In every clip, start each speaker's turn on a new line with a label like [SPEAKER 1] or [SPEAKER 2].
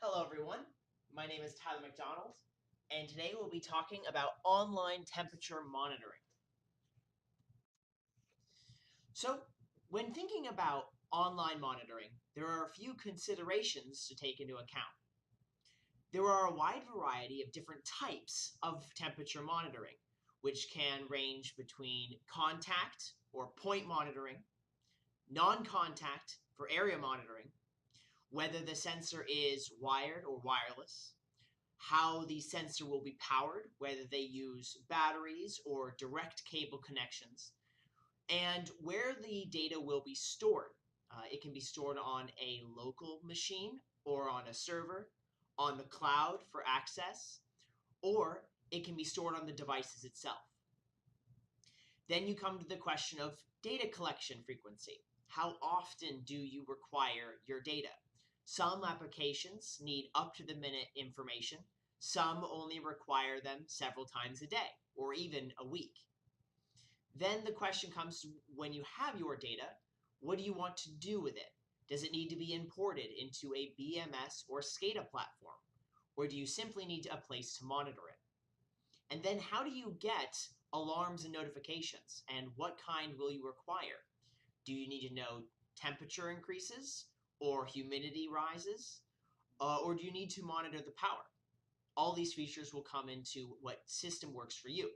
[SPEAKER 1] Hello everyone, my name is Tyler McDonald, and today we'll be talking about online temperature monitoring. So, when thinking about online monitoring, there are a few considerations to take into account. There are a wide variety of different types of temperature monitoring, which can range between contact or point monitoring, non-contact for area monitoring, whether the sensor is wired or wireless, how the sensor will be powered, whether they use batteries or direct cable connections, and where the data will be stored. It can be stored on a local machine or on a server, on the cloud for access, or it can be stored on the devices itself. Then you come to the question of data collection frequency. How often do you require your data? Some applications need up-to-the-minute information. Some only require them several times a day or even a week. Then the question comes to when you have your data, what do you want to do with it? Does it need to be imported into a BMS or SCADA platform? Or do you simply need a place to monitor it? And then how do you get alarms and notifications? And what kind will you require? Do you need to know temperature increases or humidity rises? Or do you need to monitor the power? All these features will come into what system works for you.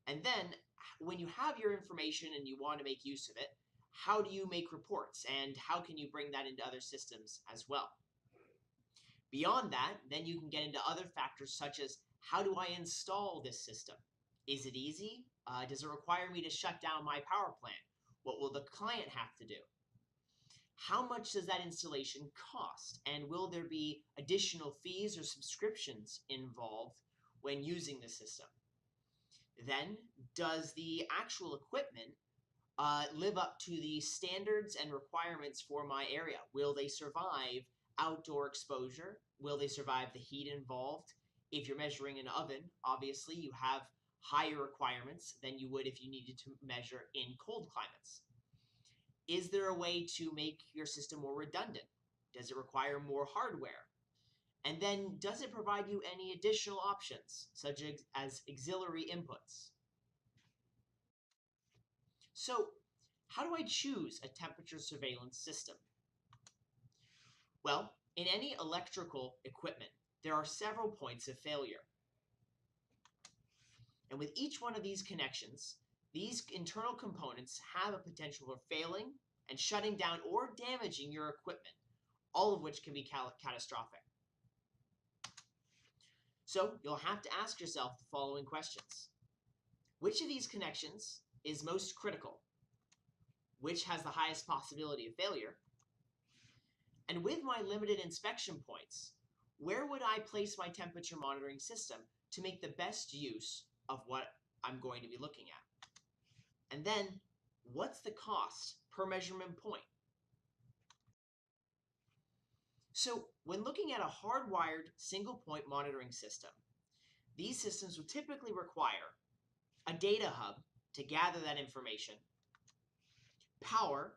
[SPEAKER 1] And then when you have your information and you want to make use of it, how do you make reports and how can you bring that into other systems as well? Beyond that, then you can get into other factors such as how do I install this system? Is it easy? Does it require me to shut down my power plant? What will the client have to do? How much does that installation cost? And will there be additional fees or subscriptions involved when using the system? Then, does the actual equipment live up to the standards and requirements for my area? Will they survive outdoor exposure? Will they survive the heat involved? If you're measuring an oven, obviously you have higher requirements than you would if you needed to measure in cold climates. Is there a way to make your system more redundant? Does it require more hardware? And then, does it provide you any additional options, such as auxiliary inputs? So, how do I choose a temperature surveillance system? Well, in any electrical equipment, there are several points of failure. And with each one of these connections, these internal components have a potential for failing and shutting down or damaging your equipment, all of which can be catastrophic. So you'll have to ask yourself the following questions. Which of these connections is most critical? Which has the highest possibility of failure? And with my limited inspection points, where would I place my temperature monitoring system to make the best use of what I'm going to be looking at? And then, what's the cost per measurement point? So, when looking at a hardwired single-point monitoring system, these systems will typically require a data hub to gather that information, power,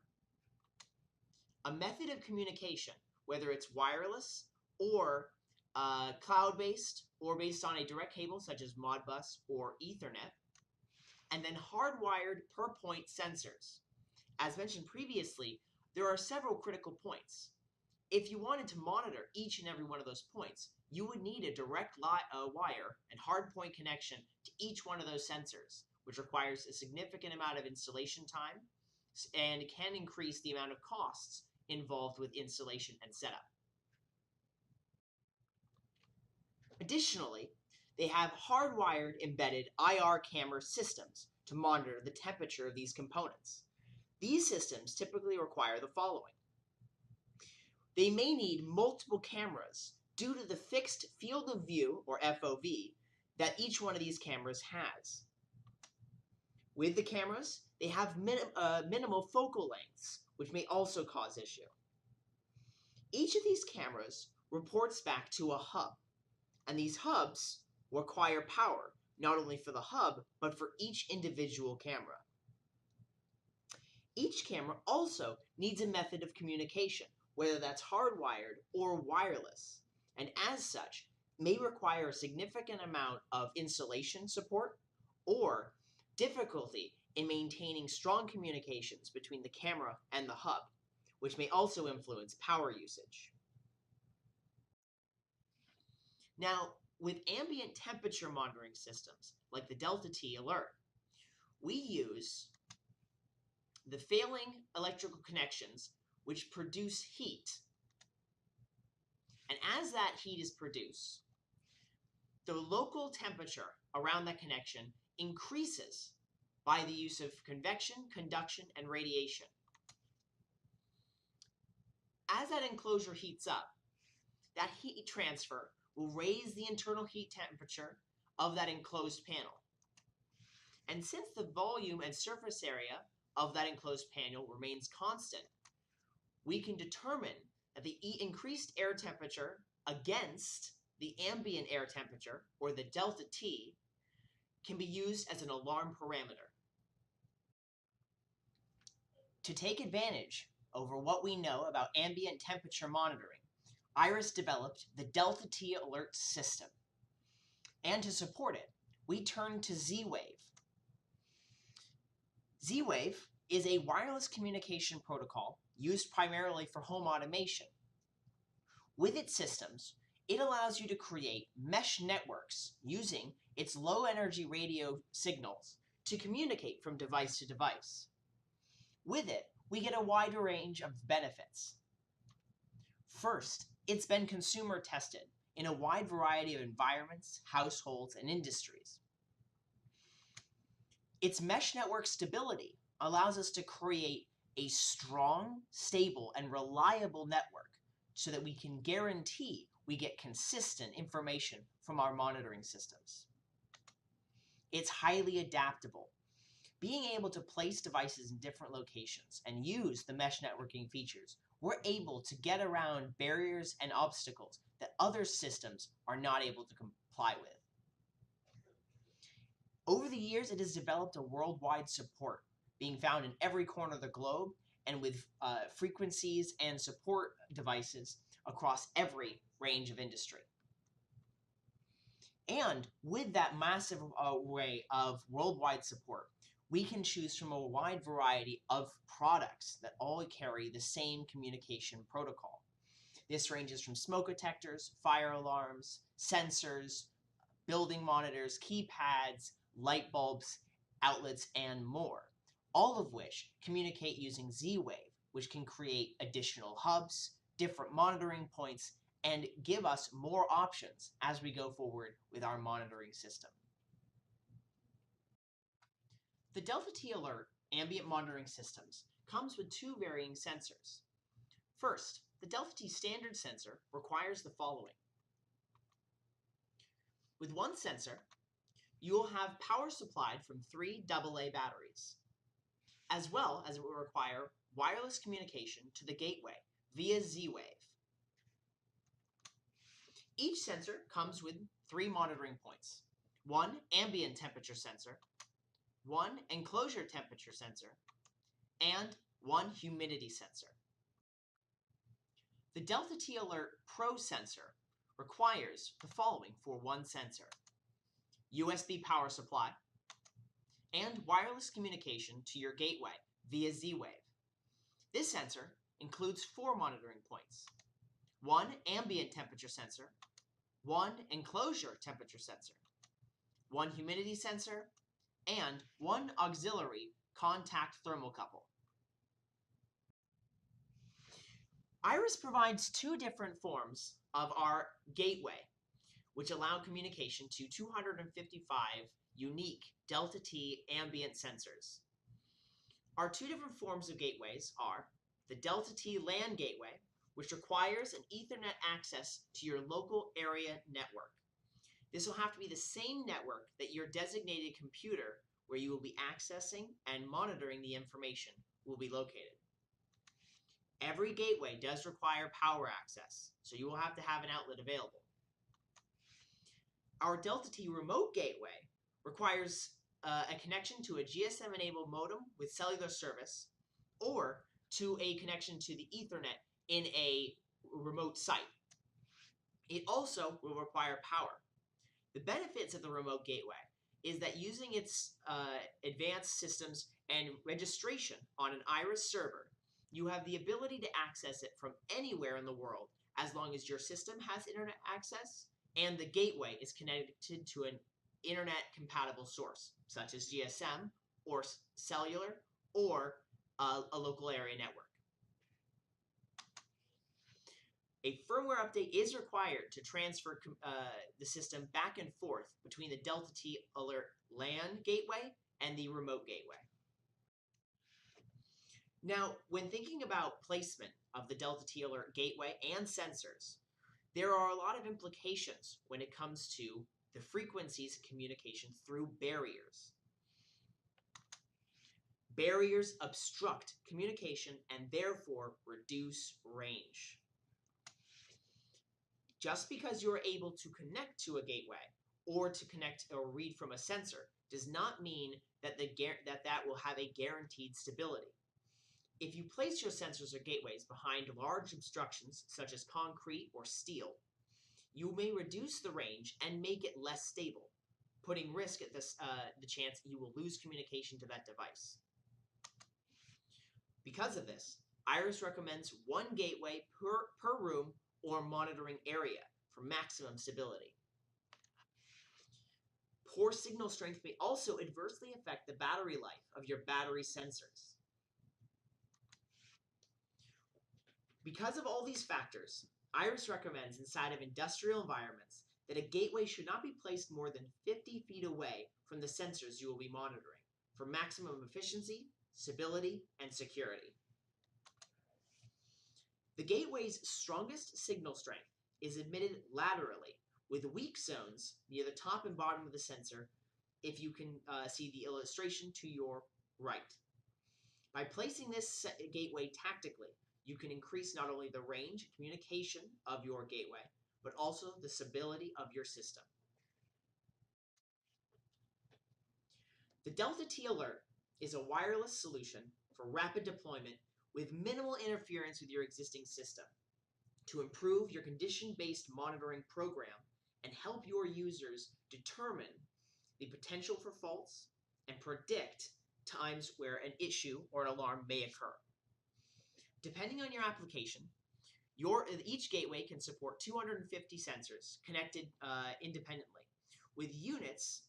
[SPEAKER 1] a method of communication, whether it's wireless or cloud-based or based on a direct cable such as Modbus or Ethernet, and then hardwired per-point sensors. As mentioned previously, there are several critical points. If you wanted to monitor each and every one of those points, you would need a direct wire and hardpoint connection to each one of those sensors, which requires a significant amount of installation time and can increase the amount of costs involved with installation and setup. Additionally, they have hardwired embedded IR camera systems to monitor the temperature of these components. These systems typically require the following. They may need multiple cameras due to the fixed field of view, or FOV, that each one of these cameras has. With the cameras, they have minimal focal lengths, which may also cause issue. Each of these cameras reports back to a hub, and these hubs require power, not only for the hub, but for each individual camera. Each camera also needs a method of communication, whether that's hardwired or wireless. and as such, may require a significant amount of insulation support or difficulty in maintaining strong communications between the camera and the hub, which may also influence power usage. Now, with ambient temperature monitoring systems like the Delta T alert, we use the failing electrical connections which produce heat. And as that heat is produced, the local temperature around that connection increases by the use of convection, conduction, and radiation. As that enclosure heats up, that heat transfer will raise the internal heat temperature of that enclosed panel. And since the volume and surface area of that enclosed panel remains constant, we can determine that the increased air temperature against the ambient air temperature, or the delta T, can be used as an alarm parameter. To take advantage over what we know about ambient temperature monitoring, IRISS developed the Delta T alert system. And to support it, we turned to Z-Wave. Z-Wave is a wireless communication protocol used primarily for home automation. With its systems, it allows you to create mesh networks using its low-energy radio signals to communicate from device to device. With it, we get a wider range of benefits. First, it's been consumer tested in a wide variety of environments, households, and industries. Its mesh network stability allows us to create a strong, stable, and reliable network so that we can guarantee we get consistent information from our monitoring systems. It's highly adaptable. Being able to place devices in different locations and use the mesh networking features, we're able to get around barriers and obstacles that other systems are not able to comply with. Over the years, it has developed a worldwide support, being found in every corner of the globe and with frequencies and support devices across every range of industry. And with that massive array of worldwide support, we can choose from a wide variety of products that all carry the same communication protocol. This ranges from smoke detectors, fire alarms, sensors, building monitors, keypads, light bulbs, outlets, and more, all of which communicate using Z-Wave, which can create additional hubs, different monitoring points, and give us more options as we go forward with our monitoring system. The Delta T Alert ambient monitoring systems comes with two varying sensors. First, the Delta T standard sensor requires the following. With one sensor, you will have power supplied from 3 AA batteries, as well as it will require wireless communication to the gateway via Z-Wave. Each sensor comes with 3 monitoring points: 1 ambient temperature sensor, 1 enclosure temperature sensor, and 1 humidity sensor. The Delta T Alert Pro sensor requires the following for one sensor: USB power supply and wireless communication to your gateway via Z-Wave. This sensor includes 4 monitoring points: 1 ambient temperature sensor, 1 enclosure temperature sensor, 1 humidity sensor, and 1 auxiliary contact thermocouple. IRISS provides 2 different forms of our gateway, which allow communication to 255 unique Delta T ambient sensors. Our 2 different forms of gateways are the Delta T LAN gateway, which requires an Ethernet access to your local area network. This will have to be the same network that your designated computer where you will be accessing and monitoring the information will be located. Every gateway does require power access, so you will have to have an outlet available. Our Delta T remote gateway requires a connection to a GSM-enabled modem with cellular service, or to a connection to the Ethernet in a remote site. It also will require power. The benefits of the remote gateway is that using its advanced systems and registration on an IRISS server, you have the ability to access it from anywhere in the world as long as your system has internet access and the gateway is connected to an internet compatible source, such as GSM or cellular or a local area network. A firmware update is required to transfer the system back and forth between the Delta T Alert LAN gateway and the remote gateway. Now, when thinking about placement of the Delta T Alert gateway and sensors, there are a lot of implications when it comes to the frequencies of communication through barriers. Barriers obstruct communication and therefore reduce range. Just because you are able to connect to a gateway or to connect or read from a sensor does not mean that that will have a guaranteed stability. If you place your sensors or gateways behind large obstructions such as concrete or steel, you may reduce the range and make it less stable, putting risk at the chance you will lose communication to that device. Because of this, IRISS recommends one gateway per room or monitoring area for maximum stability. Poor signal strength may also adversely affect the battery life of your battery sensors. Because of all these factors, IRISS recommends inside of industrial environments that a gateway should not be placed more than 50 feet away from the sensors you will be monitoring for maximum efficiency, stability, and security. The gateway's strongest signal strength is emitted laterally, with weak zones near the top and bottom of the sensor, if you can see the illustration to your right. By placing this gateway tactically, you can increase not only the range and communication of your gateway, but also the stability of your system. The Delta T Alert is a wireless solution for rapid deployment with minimal interference with your existing system to improve your condition-based monitoring program and help your users determine the potential for faults and predict times where an issue or an alarm may occur. Depending on your application, each gateway can support 250 sensors connected independently with units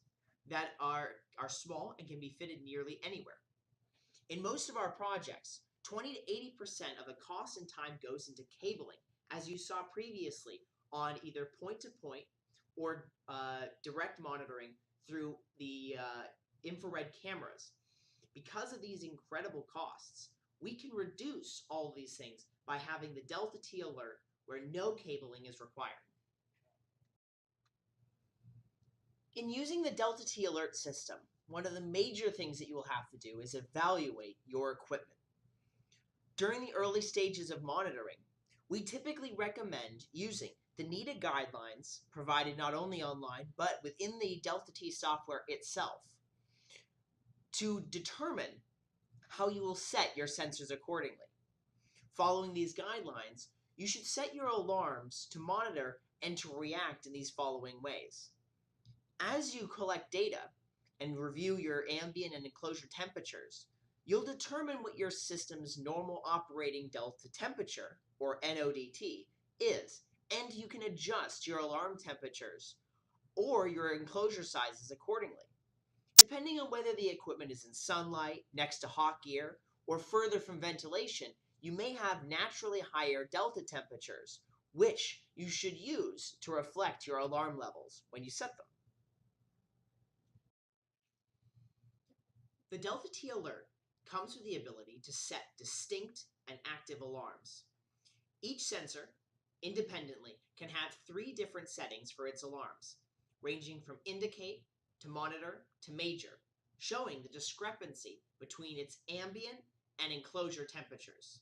[SPEAKER 1] that are small and can be fitted nearly anywhere. In most of our projects, 20 to 80% of the cost and time goes into cabling, as you saw previously on either point-to-point or direct monitoring through the infrared cameras. Because of these incredible costs, we can reduce all of these things by having the Delta T Alert where no cabling is required. In using the Delta T Alert system, one of the major things that you will have to do is evaluate your equipment. During the early stages of monitoring, we typically recommend using the needed guidelines provided not only online, but within the Delta T software itself to determine how you will set your sensors accordingly. Following these guidelines, you should set your alarms to monitor and to react in these following ways. As you collect data and review your ambient and enclosure temperatures, you'll determine what your system's normal operating delta temperature, or NODT, is, and you can adjust your alarm temperatures or your enclosure sizes accordingly. Depending on whether the equipment is in sunlight, next to hot gear, or further from ventilation, you may have naturally higher delta temperatures, which you should use to reflect your alarm levels when you set them. The Delta T Alert comes with the ability to set distinct and active alarms. Each sensor, independently, can have 3 different settings for its alarms, ranging from indicate to monitor to major, showing the discrepancy between its ambient and enclosure temperatures.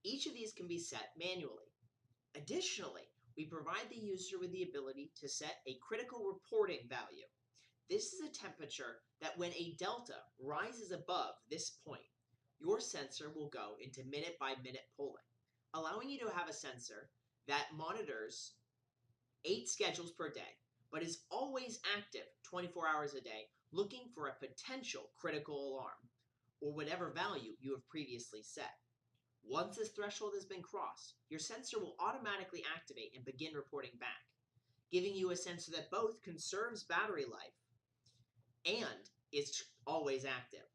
[SPEAKER 1] Each of these can be set manually. Additionally, we provide the user with the ability to set a critical reporting value. This is a temperature that when a delta rises above this point, your sensor will go into minute-by-minute polling, allowing you to have a sensor that monitors 8 schedules per day, but is always active 24 hours a day, looking for a potential critical alarm, or whatever value you have previously set. Once this threshold has been crossed, your sensor will automatically activate and begin reporting back, giving you a sensor that both conserves battery life and is always active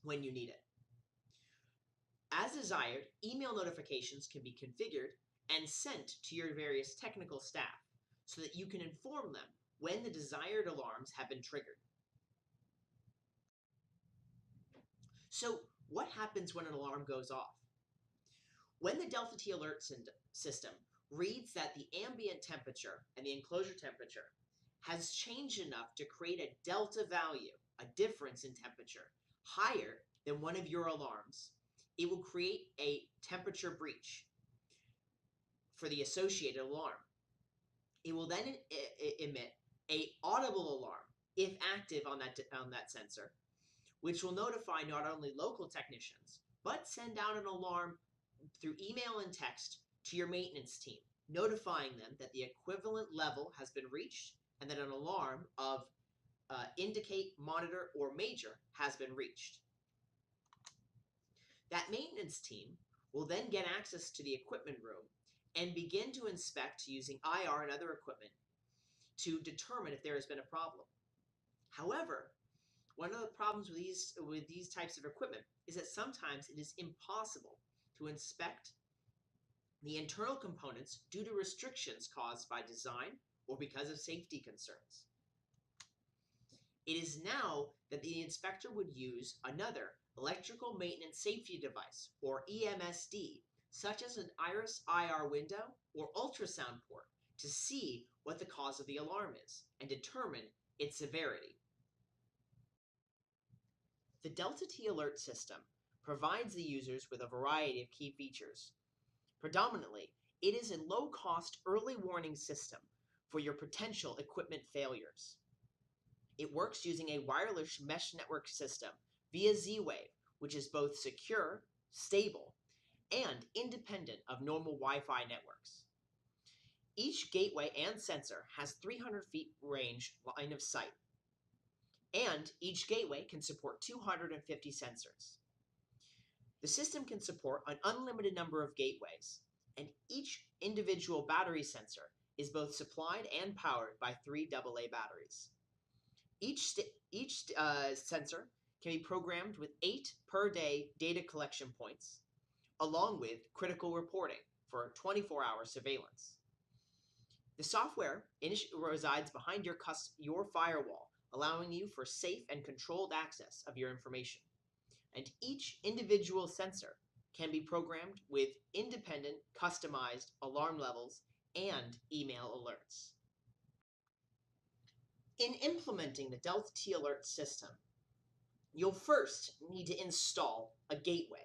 [SPEAKER 1] when you need it. As desired, email notifications can be configured and sent to your various technical staff so that you can inform them when the desired alarms have been triggered. So, what happens when an alarm goes off? When the Delta T alert system reads that the ambient temperature and the enclosure temperature has changed enough to create a delta value, a difference in temperature, higher than one of your alarms, it will create a temperature breach for the associated alarm. It will then emit an audible alarm, if active on that sensor, which will notify not only local technicians, but send out an alarm through email and text to your maintenance team, notifying them that the equivalent level has been reached and that an alarm of indicate, monitor, or major has been reached. That maintenance team will then get access to the equipment room and begin to inspect using IR and other equipment to determine if there has been a problem. However, one of the problems with these types of equipment is that sometimes it is impossible to inspect the internal components due to restrictions caused by design or because of safety concerns. It is now that the inspector would use another electrical maintenance safety device, or EMSD, such as an IRISS IR window or ultrasound port, to see what the cause of the alarm is and determine its severity. The Delta T alert system provides the users with a variety of key features. Predominantly, it is a low-cost early warning system for your potential equipment failures. It works using a wireless mesh network system via Z-Wave, which is both secure, stable, and independent of normal Wi-Fi networks. Each gateway and sensor has 300 feet range line of sight, and each gateway can support 250 sensors. The system can support an unlimited number of gateways, and each individual battery sensor is both supplied and powered by 3 AA batteries. Each sensor can be programmed with 8 per day data collection points, along with critical reporting for 24-hour surveillance. The software resides behind your firewall, allowing you for safe and controlled access of your information. And each individual sensor can be programmed with independent, customized alarm levels and email alerts. In implementing the Delta T alert system, you'll first need to install a gateway.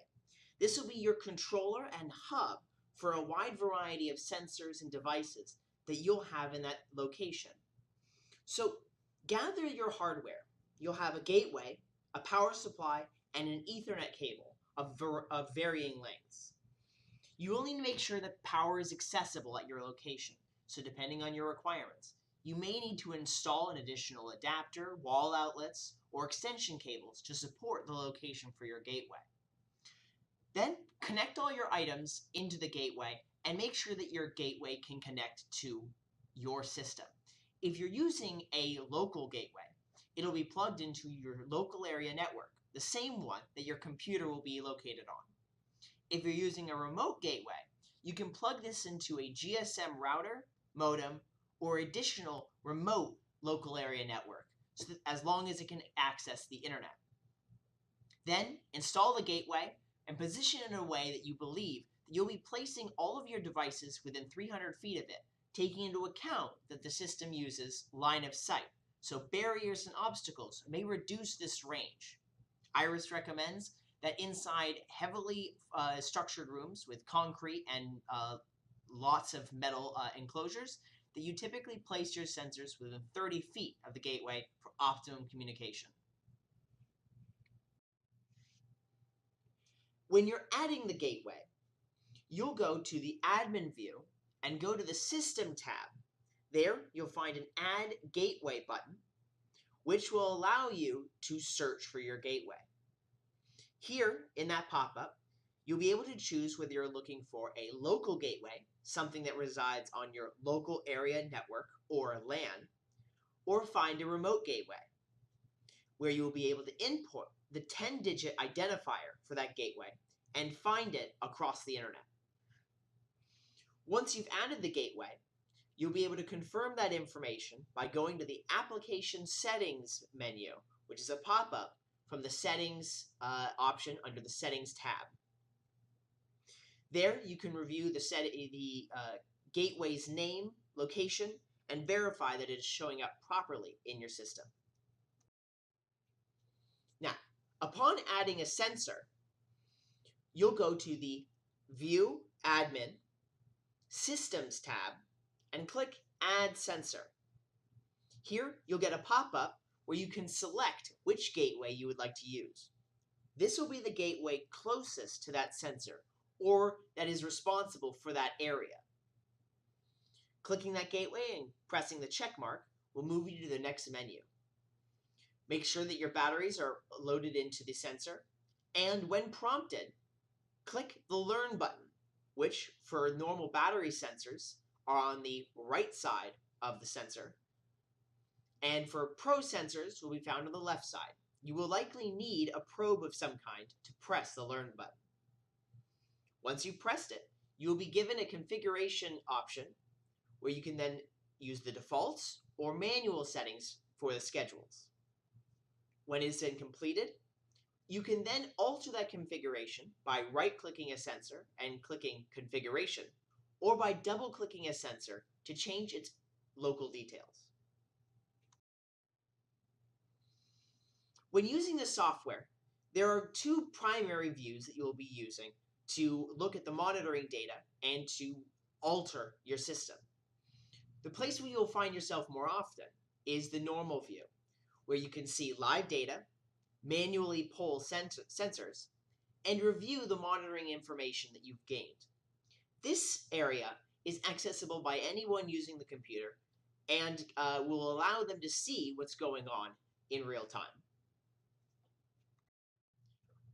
[SPEAKER 1] This will be your controller and hub for a wide variety of sensors and devices that you'll have in that location. So gather your hardware. You'll have a gateway, a power supply, and an Ethernet cable of varying lengths. You will need to make sure that power is accessible at your location. So depending on your requirements, you may need to install an additional adapter, wall outlets, or extension cables to support the location for your gateway. Then connect all your items into the gateway and make sure that your gateway can connect to your system. If you're using a local gateway, it'll be plugged into your local area network, the same one that your computer will be located on. If you're using a remote gateway, you can plug this into a GSM router, modem, or additional remote local area network, so that as long as it can access the internet. Then install the gateway and position it in a way that you believe that you'll be placing all of your devices within 300 feet of it, taking into account that the system uses line of sight, so barriers and obstacles may reduce this range. IRISS recommends that inside heavily structured rooms with concrete and lots of metal enclosures, that you typically place your sensors within 30 feet of the gateway for optimum communication. When you're adding the gateway, you'll go to the admin view and go to the System tab. There, you'll find an Add Gateway button, which will allow you to search for your gateway. Here, in that pop-up, you'll be able to choose whether you're looking for a local gateway, something that resides on your local area network or LAN, or find a remote gateway, where you will be able to input the 10-digit identifier for that gateway and find it across the internet. Once you've added the gateway, you'll be able to confirm that information by going to the Application Settings menu, which is a pop-up from the Settings option under the Settings tab. There, you can review the gateway's name, location, and verify that it is showing up properly in your system. Now, upon adding a sensor, you'll go to the View Admin Systems tab and click Add Sensor. Here, you'll get a pop-up where you can select which gateway you would like to use. This will be the gateway closest to that sensor, or that is responsible for that area. Clicking that gateway and pressing the check mark will move you to the next menu. Make sure that your batteries are loaded into the sensor, and when prompted, click the Learn button, which for normal battery sensors are on the right side of the sensor, and for Pro sensors will be found on the left side. You will likely need a probe of some kind to press the Learn button. Once you've pressed it, you will be given a configuration option where you can then use the defaults or manual settings for the schedules. When it's been completed, you can then alter that configuration by right-clicking a sensor and clicking Configuration, or by double-clicking a sensor to change its local details. When using the software, there are two primary views that you will be using to look at the monitoring data and to alter your system. The place where you'll find yourself more often is the normal view, where you can see live data, manually poll sensors, and review the monitoring information that you've gained. This area is accessible by anyone using the computer and will allow them to see what's going on in real time.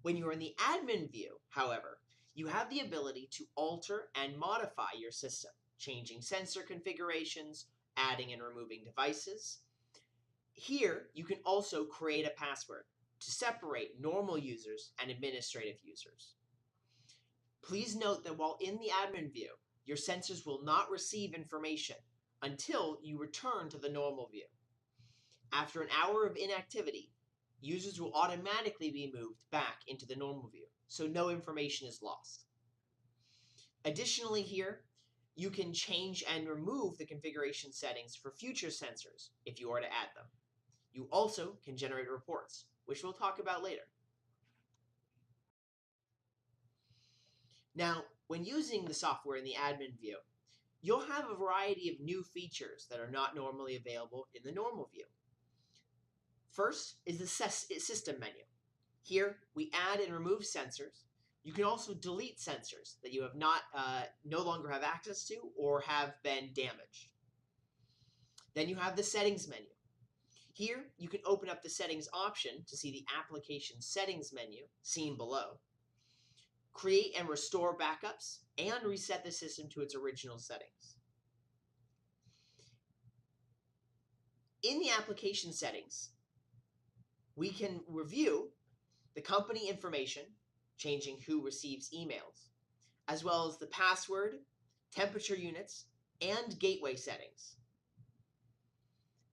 [SPEAKER 1] When you're in the admin view, however, you have the ability to alter and modify your system, changing sensor configurations, adding and removing devices. Here, you can also create a password to separate normal users and administrative users. Please note that while in the admin view, your sensors will not receive information until you return to the normal view. After an hour of inactivity, users will automatically be moved back into the normal view, so no information is lost. Additionally here, you can change and remove the configuration settings for future sensors if you are to add them. You also can generate reports, which we'll talk about later. Now, when using the software in the admin view, you'll have a variety of new features that are not normally available in the normal view. First is the system menu. Here, we add and remove sensors. You can also delete sensors that you have no longer have access to or have been damaged. Then you have the settings menu. Here, you can open up the settings option to see the application settings menu seen below. Create and restore backups and reset the system to its original settings. In the application settings, we can review the company information, changing who receives emails, as well as the password, temperature units, and gateway settings.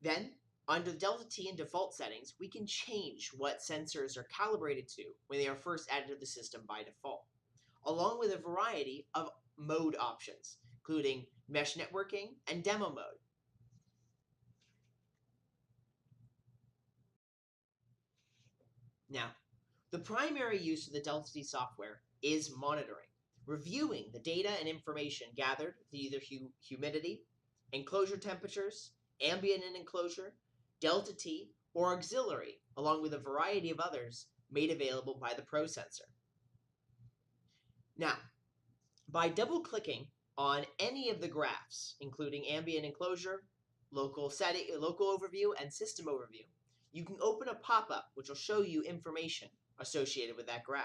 [SPEAKER 1] Then, under Delta T and default settings, we can change what sensors are calibrated to when they are first added to the system by default, along with a variety of mode options, including mesh networking and demo mode. Now, the primary use of the Delta T software is monitoring, reviewing the data and information gathered through either humidity, enclosure temperatures, ambient and enclosure, Delta T, or auxiliary, along with a variety of others made available by the Pro sensor. Now, by double-clicking On any of the graphs, including ambient enclosure, local setting, local overview, and system overview, you can open a pop-up which will show you information associated with that graph.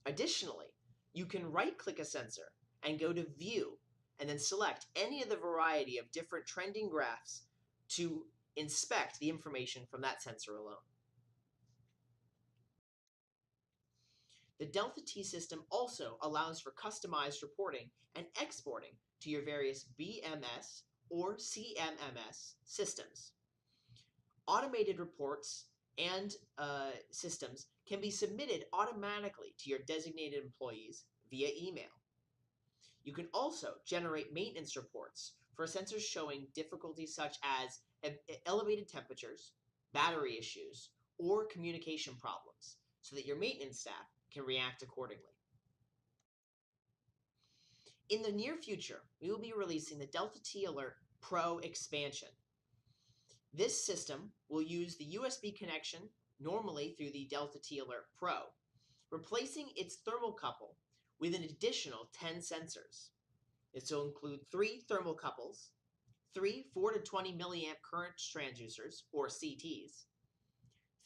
[SPEAKER 1] Additionally, you can right-click a sensor and go to View, and then select any of the variety of different trending graphs to inspect the information from that sensor alone. The Delta T system also allows for customized reporting and exporting to your various BMS or CMMS systems. Automated reports and systems can be submitted automatically to your designated employees via email. You can also generate maintenance reports for sensors showing difficulties such as elevated temperatures, battery issues, or communication problems, so that your maintenance staff can react accordingly. In the near future, we will be releasing the Delta T Alert Pro expansion. This system will use the USB connection normally through the Delta T Alert Pro, replacing its thermocouple with an additional 10 sensors. This will include 3 thermocouples, 3 4 to 20 milliamp current transducers, or CTs,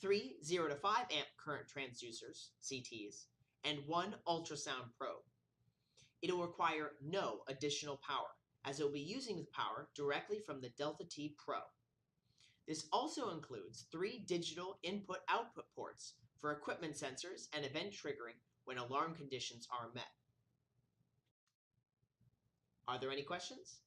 [SPEAKER 1] 3 0 to 5 amp current transducers, CTs, and 1 ultrasound probe. It will require no additional power, as it will be using the power directly from the Delta T Pro. This also includes 3 digital input-output ports for equipment sensors and event triggering when alarm conditions are met. Are there any questions?